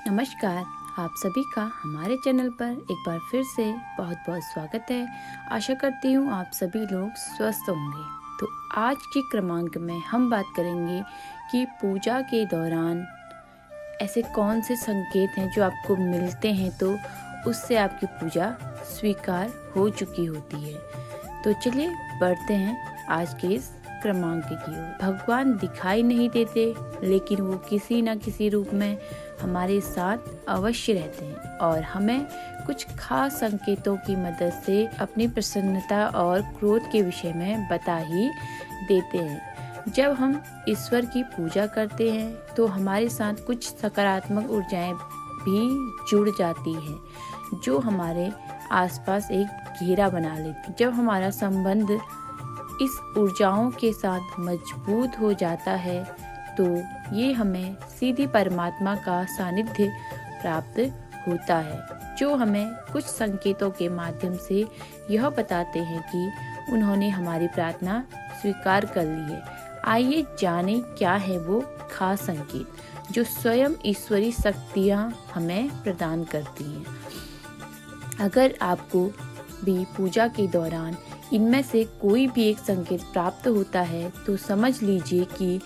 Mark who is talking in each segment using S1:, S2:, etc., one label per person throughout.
S1: नमस्कार। आप सभी का हमारे चैनल पर एक बार फिर से बहुत बहुत स्वागत है। आशा करती हूँ आप सभी लोग स्वस्थ होंगे। तो आज के क्रमांक में हम बात करेंगे कि पूजा के दौरान ऐसे कौन से संकेत हैं जो आपको मिलते हैं तो उससे आपकी पूजा स्वीकार हो चुकी होती है। तो चलिए बढ़ते हैं आज के इस क्रमांक की ओर। भगवान दिखाई नहीं देते, लेकिन वो किसी न किसी रूप में हमारे साथ अवश्य रहते हैं और हमें कुछ खास संकेतों की मदद से अपनी प्रसन्नता और क्रोध के विषय में बता ही देते हैं। जब हम ईश्वर की पूजा करते हैं तो हमारे साथ कुछ सकारात्मक ऊर्जाएं भी जुड़ जाती हैं जो हमारे आसपास एक घेरा बना लेती। जब हमारा संबंध इस ऊर्जाओं के साथ मजबूत हो जाता है तो ये हमें सीधी परमात्मा का सानिध्य प्राप्त होता है, जो हमें कुछ संकेतों के माध्यम से यह बताते हैं कि उन्होंने हमारी प्रार्थना स्वीकार कर ली है। आइए जानें क्या है वो खास संकेत जो स्वयं ईश्वरी शक्तियाँ हमें प्रदान करती हैं। अगर आपको भी पूजा के दौरान इनमें से कोई भी एक संकेत प्राप्त होता है तो समझ लीजिए कि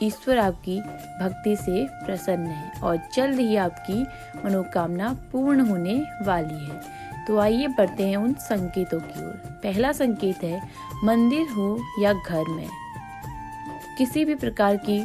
S1: ईश्वर आपकी भक्ति से प्रसन्न है और जल्द ही आपकी मनोकामना पूर्ण होने वाली है। तो आइए बढ़ते हैं उन संकेतों की ओर। पहला संकेत है मंदिर हो या घर में किसी भी प्रकार की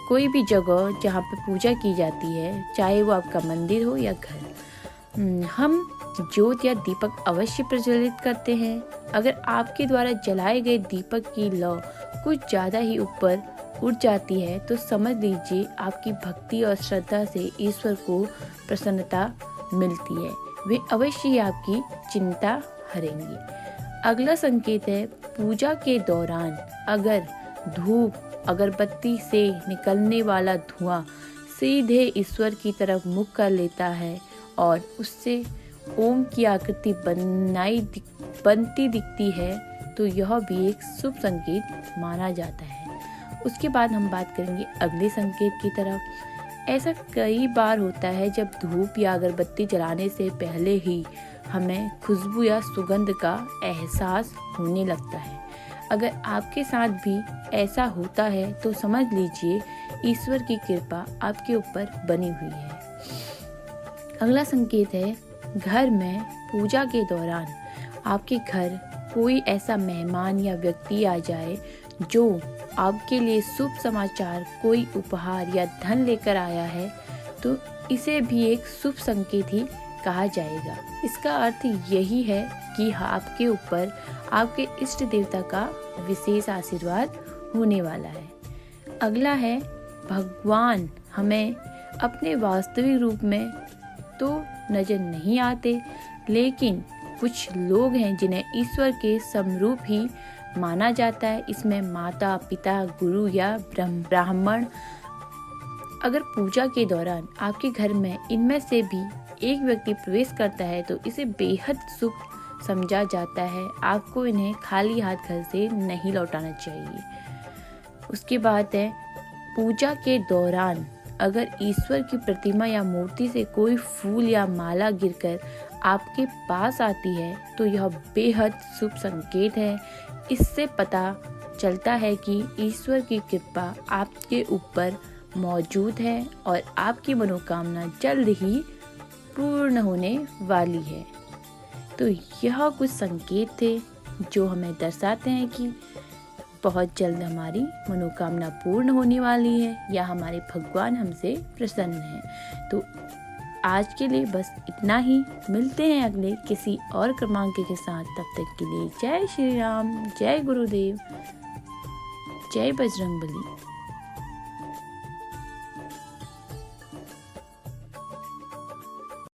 S1: कोई भी जगह जहाँ पर पूजा की जाती है, चाहे वो आपका मंदिर हो या घर, हम ज्योत या दीपक अवश्य प्रज्वलित करते हैं। अगर आपके द्वारा जलाए गए दीपक की लौ कुछ ज्यादा ही ऊपर उठ जाती है तो समझ लीजिए आपकी भक्ति और श्रद्धा से ईश्वर को प्रसन्नता मिलती है। वे अवश्य ही आपकी चिंता हरेंगे। अगला संकेत है पूजा के दौरान अगर धूप अगरबत्ती से निकलने वाला धुआं सीधे ईश्वर की तरफ मुख कर लेता है और उससे ओम की आकृति बनती दिखती है तो यह भी एक शुभ संकेत माना जाता है। उसके बाद हम बात करेंगे अगले संकेत की तरफ। ऐसा कई बार होता है जब धूप या अगरबत्ती जलाने से पहले ही हमें खुशबू या सुगंध का एहसास होने लगता है। अगर आपके साथ भी ऐसा होता है तो समझ लीजिए ईश्वर की कृपा आपके ऊपर बनी हुई है। अगला संकेत है घर में पूजा के दौरान आपके घर कोई ऐसा मेहमान या व्यक्ति आ जाए जो आपके लिए शुभ समाचार, कोई उपहार या धन लेकर आया है तो इसे भी एक शुभ संकेत ही कहा जाएगा। इसका अर्थ यही है कि आपके ऊपर आपके इष्ट देवता का विशेष आशीर्वाद होने वाला है। अगला है भगवान हमें अपने वास्तविक रूप में तो नजर नहीं आते, लेकिन कुछ लोग हैं जिन्हें ईश्वर के समरूप ही माना जाता है। इसमें माता, पिता, गुरु या ब्राह्मण। अगर पूजा के दौरान आपके घर में इनमें से भी एक व्यक्ति प्रवेश करता है तो इसे बेहद शुभ समझा जाता है। आपको इन्हें खाली हाथ घर से नहीं लौटाना चाहिए। उसके बाद है पूजा के दौरान अगर ईश्वर की प्रतिमा या मूर्ति से कोई फूल या माला गिरकर आपके पास आती है तो यह बेहद शुभ संकेत है। इससे पता चलता है कि ईश्वर की कृपा आपके ऊपर मौजूद है और आपकी मनोकामना जल्द ही पूर्ण होने वाली है। तो यह कुछ संकेत थे जो हमें दर्शाते हैं कि बहुत जल्द हमारी मनोकामना पूर्ण होने वाली है या हमारे भगवान हमसे प्रसन्न हैं। तो आज के लिए बस इतना ही। मिलते हैं अगले किसी और क्रमांक के साथ। तब तक के लिए जय श्री राम, जय गुरुदेव, जय बजरंगबली।